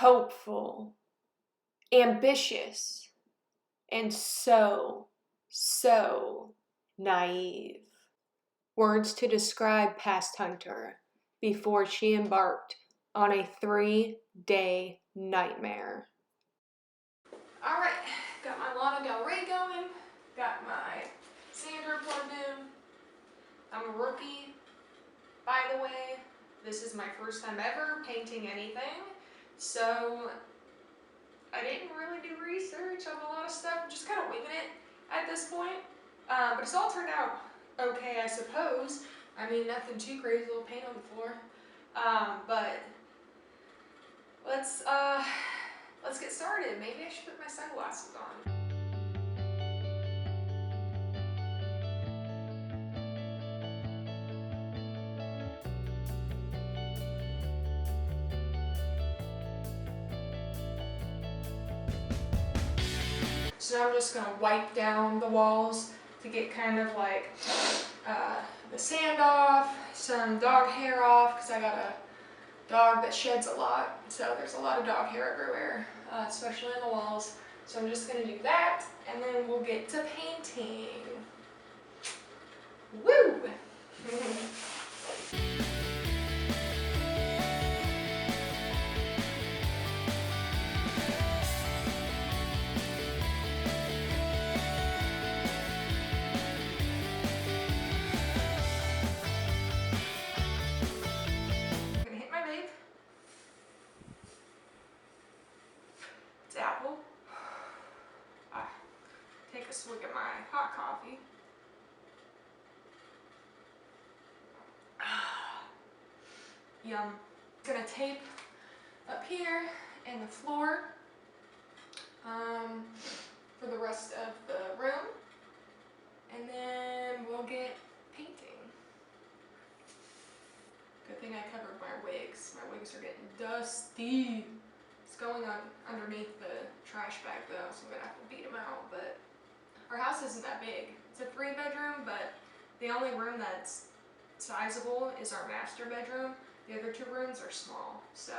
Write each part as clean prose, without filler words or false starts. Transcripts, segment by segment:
hopeful, ambitious, and so naive. Words to describe past Hunter before she embarked on a 3-day nightmare. Alright, got my Lana Del Rey going, got my sander plugged in. I'm a rookie, by the way. This is my first time ever painting anything, so I didn't really do research on a lot of stuff. I'm just kind of winging it at this point. But it's all turned out okay, I suppose. I mean, nothing too crazy, little paint on the floor. But let's get started. Maybe I should put my sunglasses on. So now I'm just gonna wipe down the walls to get kind of like the sand off, some dog hair off, because I got a dog that sheds a lot, so there's a lot of dog hair everywhere, especially on the walls. So I'm just gonna do that, and then we'll get to painting. Woo! It's apple. Take a swig of my hot coffee. Yum. Gonna tape up here and the floor for the rest of the room, and then we'll get painting. Good thing I covered my wigs. My wigs are getting dusty. It's going on underneath the trash bag though, so I'm gonna have to beat them out. But our house isn't that big. It's a 3-bedroom, but the only room that's sizable is our master bedroom. The other 2 rooms are small, so.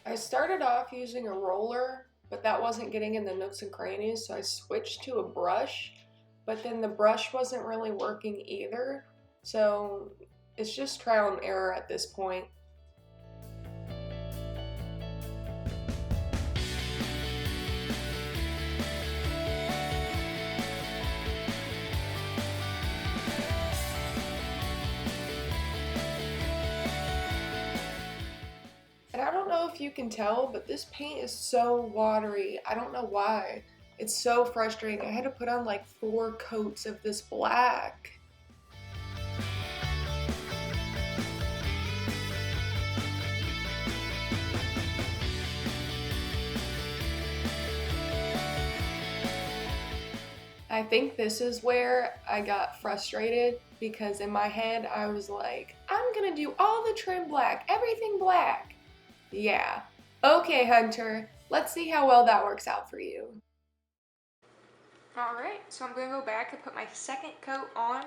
I started off using a roller, but that wasn't getting in the nooks and crannies, so I switched to a brush, but then the brush wasn't really working either, so it's just trial and error at this point. And I don't know if you can tell, but this paint is so watery. I don't know why. It's so frustrating. I had to put on like 4 coats of this black. I think this is where I got frustrated, because in my head I was like, I'm gonna do all the trim black, everything black. Yeah. Okay, Hunter, let's see how well that works out for you. Alright, so I'm gonna go back and put my second coat on.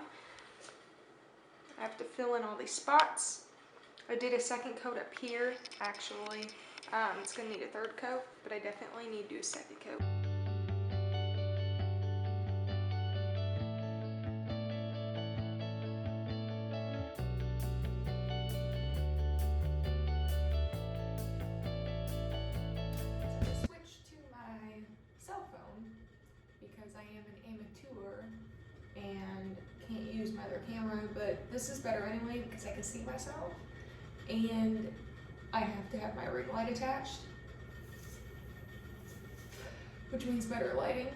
I have to fill in all these spots. I did a second coat up here, actually. It's gonna need a 3rd coat, but I definitely need to do a 2nd coat. and can't use my other camera, but this is better anyway because I can see myself, and I have to have my ring light attached, which means better lighting,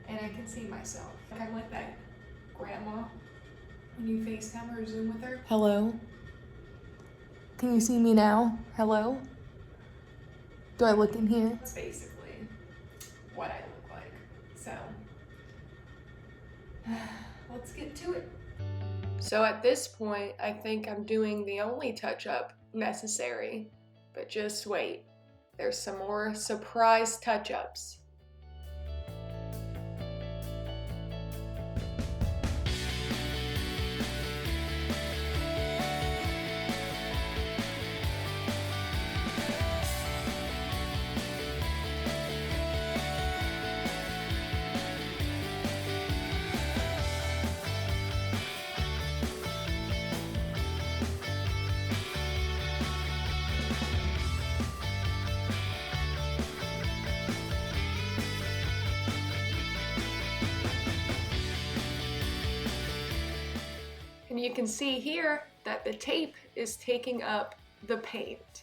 and I can see myself. Like I'm like that grandma when you FaceTime or Zoom with her. Hello? Can you see me now? Hello? Do I look in here? That's basically what I look like. So, let's get to it. So at this point, I think I'm doing the only touch-up necessary, but just wait. There's some more surprise touch-ups. And you can see here that the tape is taking up the paint.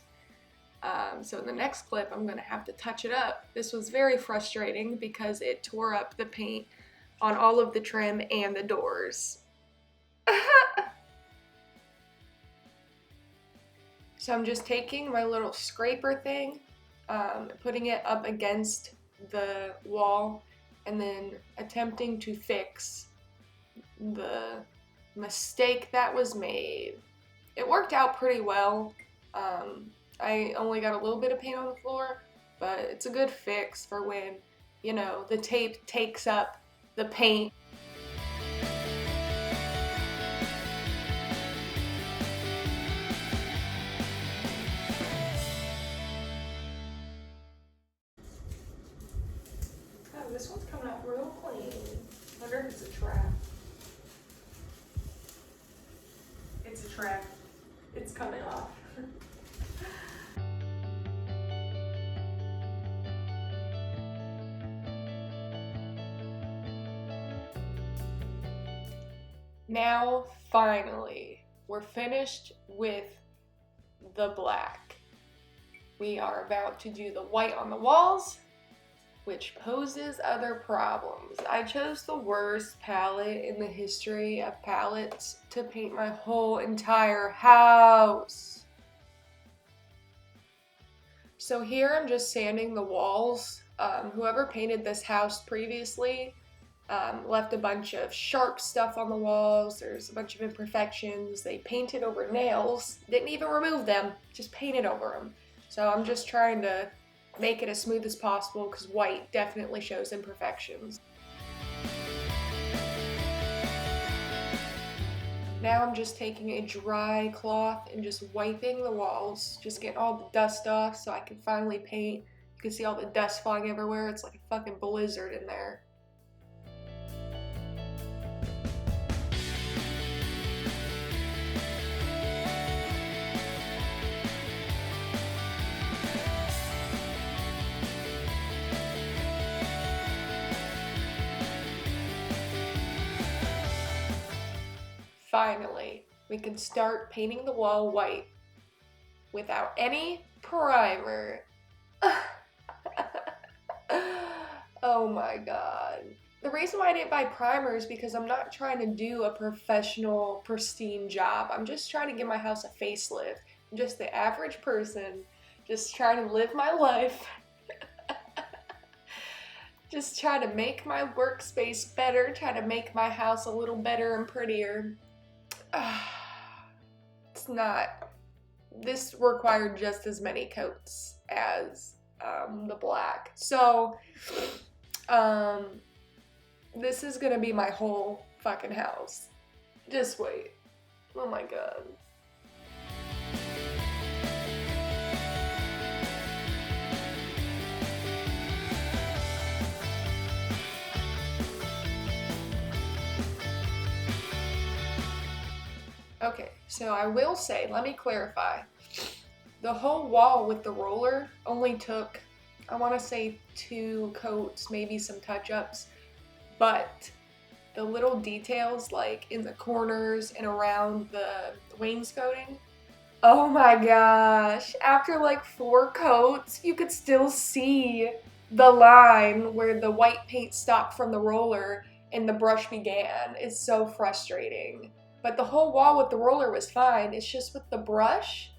So in the next clip, I'm gonna have to touch it up. This was very frustrating because it tore up the paint on all of the trim and the doors. So I'm just taking my little scraper thing, putting it up against the wall, and then attempting to fix the mistake that was made. It worked out pretty well. I only got a little bit of paint on the floor, but it's a good fix for when, you know, the tape takes up the paint. Oh, this one's coming out real clean. I wonder if it's a trap. It's a trap. It's coming off. Now, finally, we're finished with the black. We are about to do the white on the walls, which poses other problems. I chose the worst palette in the history of palettes to paint my whole entire house. So here I'm just sanding the walls. Whoever painted this house previously left a bunch of sharp stuff on the walls. There's a bunch of imperfections. They painted over nails, didn't even remove them, just painted over them. So I'm just trying to make it as smooth as possible because white definitely shows imperfections. Now I'm just taking a dry cloth and just wiping the walls, just getting all the dust off so I can finally paint. You can see all the dust flying everywhere. It's like a fucking blizzard in there. Finally, we can start painting the wall white without any primer. Oh my god. The reason why I didn't buy primer is because I'm not trying to do a professional, pristine job. I'm just trying to give my house a facelift. I'm just the average person, just trying to live my life. Just try to make my workspace better, try to make my house a little better and prettier. It's not. This required just as many coats as the black. So, this is gonna be my whole fucking house. Just wait. Oh my god. Okay, so I will say, let me clarify. The whole wall with the roller only took I want to say 2 coats, maybe some touch-ups, but the little details like in the corners and around the wainscoting, oh my gosh, after like 4 coats, you could still see the line where the white paint stopped from the roller and the brush began. It's so frustrating. But the whole wall with the roller was fine. It's just with the brush,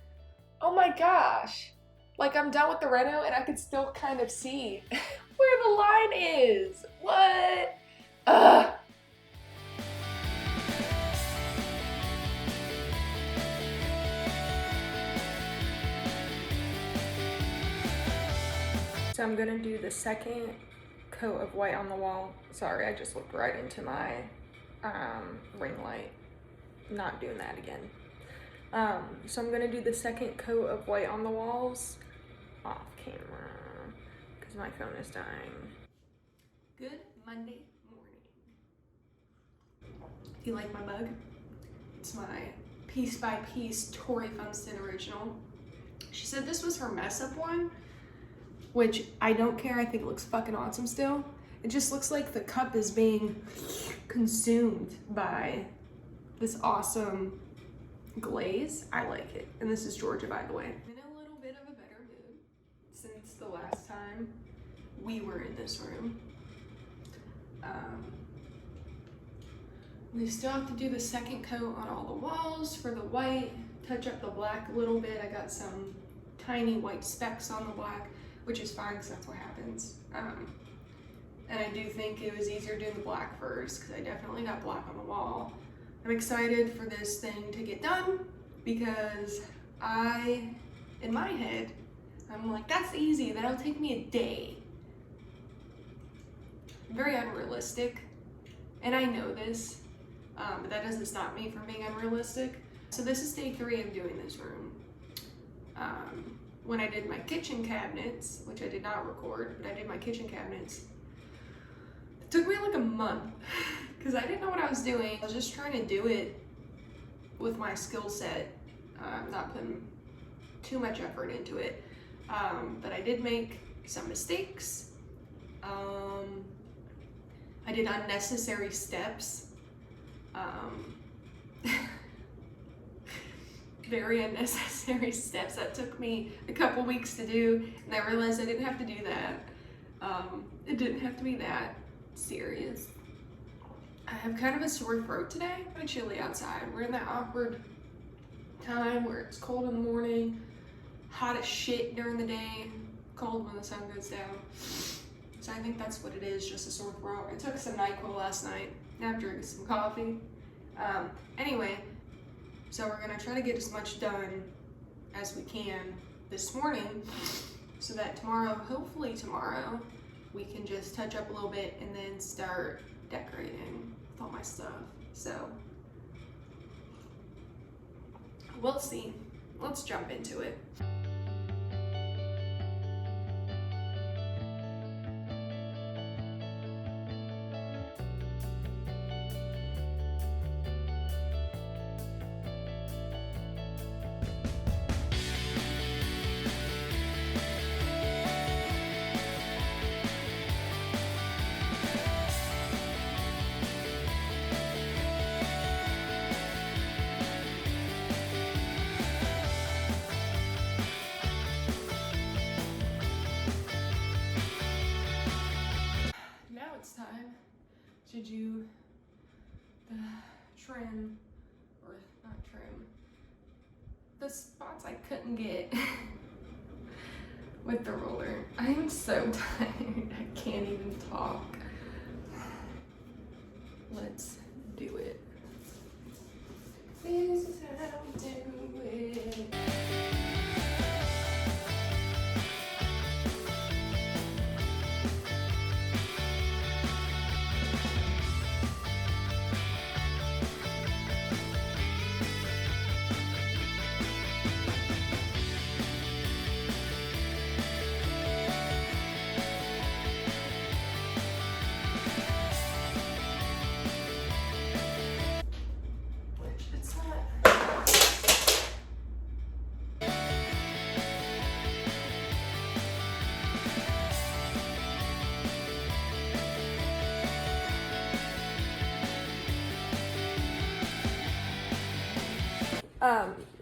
oh my gosh. Like I'm done with the reno and I could still kind of see where the line is. What? Ugh. So I'm gonna do the second coat of white on the wall. Sorry, I just looked right into my ring light. Not doing that again. So I'm gonna do the second coat of white on the walls off camera because my phone is dying. Good Monday morning. Do you like my mug? It's my piece by piece Tori Funston original. She said this was her mess up one, which I don't care. I think it looks fucking awesome still. It just looks like the cup is being consumed by this awesome glaze. I like it. And this is Georgia, by the way. I'm in a little bit of a better mood since the last time we were in this room. We still have to do the second coat on all the walls for the white, touch up the black a little bit. I got some tiny white specks on the black, which is fine because that's what happens. And I do think it was easier doing the black first because I definitely got black on the wall. I'm excited for this thing to get done because in my head, I'm like, that's easy, that'll take me a day. Very unrealistic, and I know this, but that doesn't stop me from being unrealistic. So this is day 3 of doing this room. When I did my kitchen cabinets, which I did not record, but I did my kitchen cabinets, it took me like a month because I didn't know what I was doing. I was just trying to do it with my skill set, not putting too much effort into it. But I did make some mistakes. I did unnecessary steps. Very unnecessary steps that took me a couple weeks to do, and I realized I didn't have to do that. It didn't have to be that serious. I have kind of a sore throat today. It's chilly outside. We're in that awkward time where it's cold in the morning, hot as shit during the day, cold when the sun goes down. So I think that's what it is, just a sore throat. I took some NyQuil last night after drinking some coffee. Anyway, so we're gonna try to get as much done as we can this morning so that tomorrow, hopefully tomorrow, we can just touch up a little bit and then start decorating with all my stuff. So we'll see. Let's jump into it. It's time to do the trim, or not trim, the spots I couldn't get with the roller. I am so tired, I can't even talk. Let's do it. This is how we do it.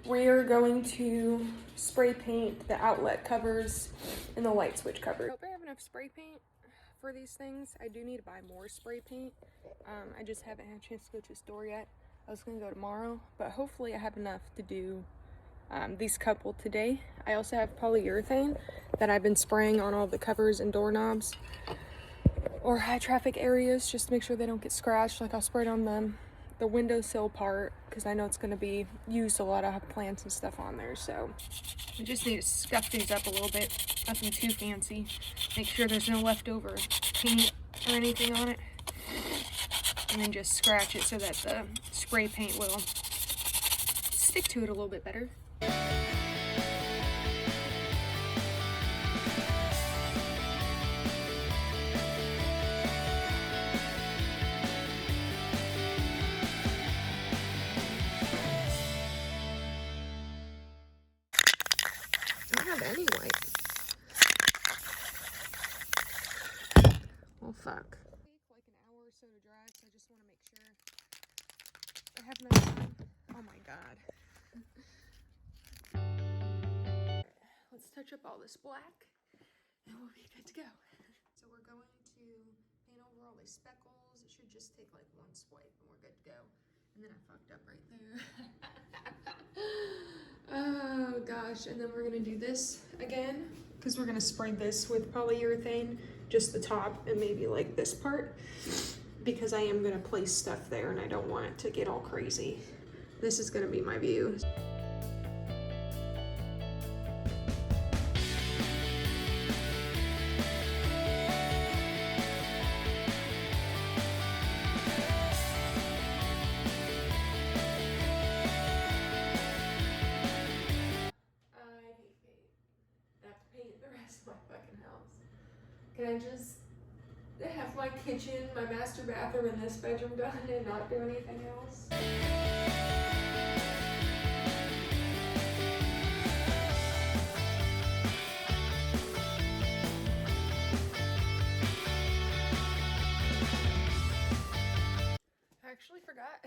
We are going to spray paint the outlet covers and the light switch cover. I hope I have enough spray paint for these things. I do need to buy more spray paint. I just haven't had a chance to go to the store yet. I was gonna go tomorrow, but hopefully I have enough to do these couple today. I also have polyurethane that I've been spraying on all the covers and doorknobs or high traffic areas just to make sure they don't get scratched. Like I'll spray it on the windowsill part because I know it's going to be used a lot. I have plants and stuff on there, so I just need to scuff these up a little bit. Nothing too fancy. Make sure there's no leftover paint or anything on it, and then just scratch it so that the spray paint will stick to it a little bit better. I don't have any white. Well, fuck. Like an hour or so to dry, so I just want to make sure I have enough time. Oh my god. Let's touch up all this black and we'll be good to go. So we're going to paint over all these speckles. It should just take like one swipe and we're good to go. And then I fucked up right there. Oh gosh, and then we're gonna do this again because we're gonna spray this with polyurethane, just the top and maybe like this part, because I am gonna place stuff there and I don't want it to get all crazy. This is gonna be my view. Can I just have my kitchen, my master bathroom, and this bedroom done and not do anything else? I actually forgot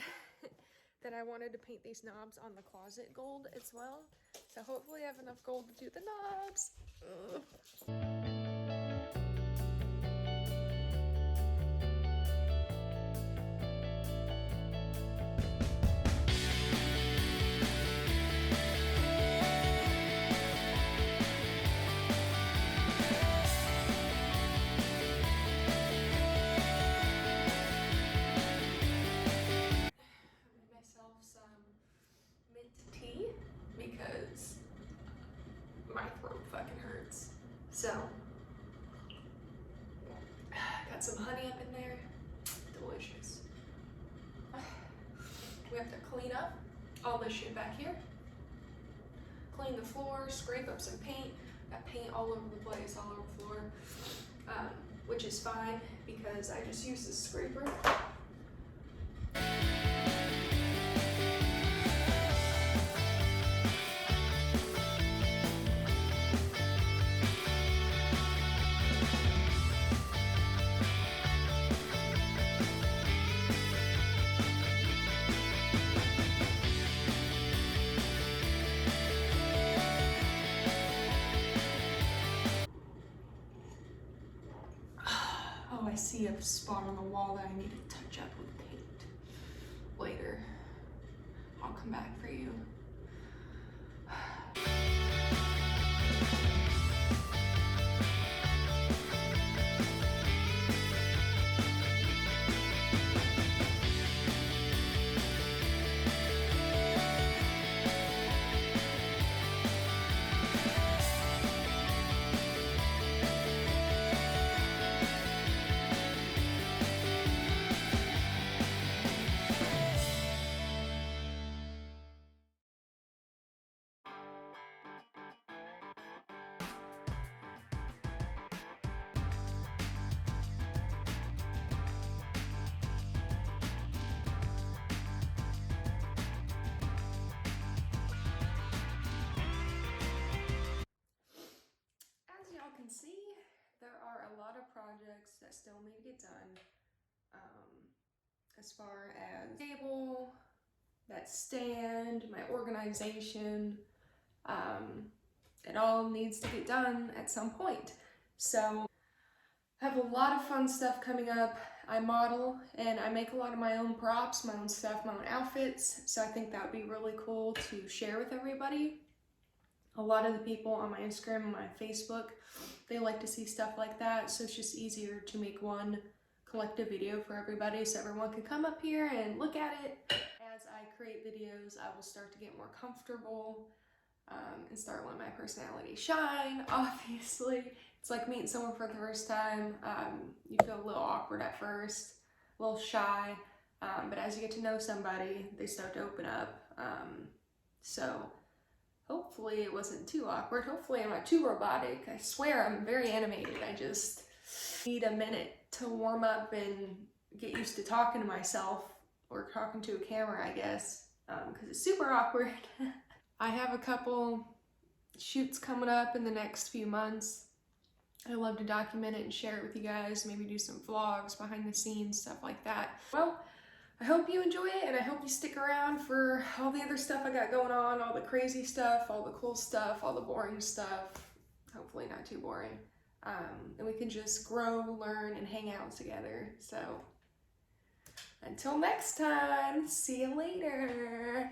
that I wanted to paint these knobs on the closet gold as well. So hopefully I have enough gold to do the knobs. Ugh. Because my throat fucking hurts. So, got some honey up in there. Delicious. We have to clean up all this shit back here. Clean the floor, scrape up some paint. Got paint all over the place, all over the floor. Which is fine because I just use this scraper. Oh, I see a spot on the wall that I need to touch up with paint later. I'll come back for you. See, there are a lot of projects that still need to get done, as far as table, that stand, my organization. It all needs to get done at some point. So I have a lot of fun stuff coming up. I model and I make a lot of my own props, my own stuff, my own outfits. So I think that would be really cool to share with everybody. A lot of the people on my Instagram and my Facebook, they like to see stuff like that. So it's just easier to make one collective video for everybody so everyone can come up here and look at it. As I create videos, I will start to get more comfortable and start letting my personality shine. Obviously, it's like meeting someone for the first time. You feel a little awkward at first, a little shy, but as you get to know somebody, they start to open up. So hopefully it wasn't too awkward. Hopefully I'm not too robotic. I swear I'm very animated. I just need a minute to warm up and get used to talking to myself or talking to a camera, I guess, because it's super awkward. I have a couple shoots coming up in the next few months. I love to document it and share it with you guys, maybe do some vlogs, behind the scenes, stuff like that. Well, I hope you enjoy it, and I hope you stick around for all the other stuff I got going on, all the crazy stuff, all the cool stuff, all the boring stuff. Hopefully not too boring. And we can just grow, learn, and hang out together. So until next time, see you later.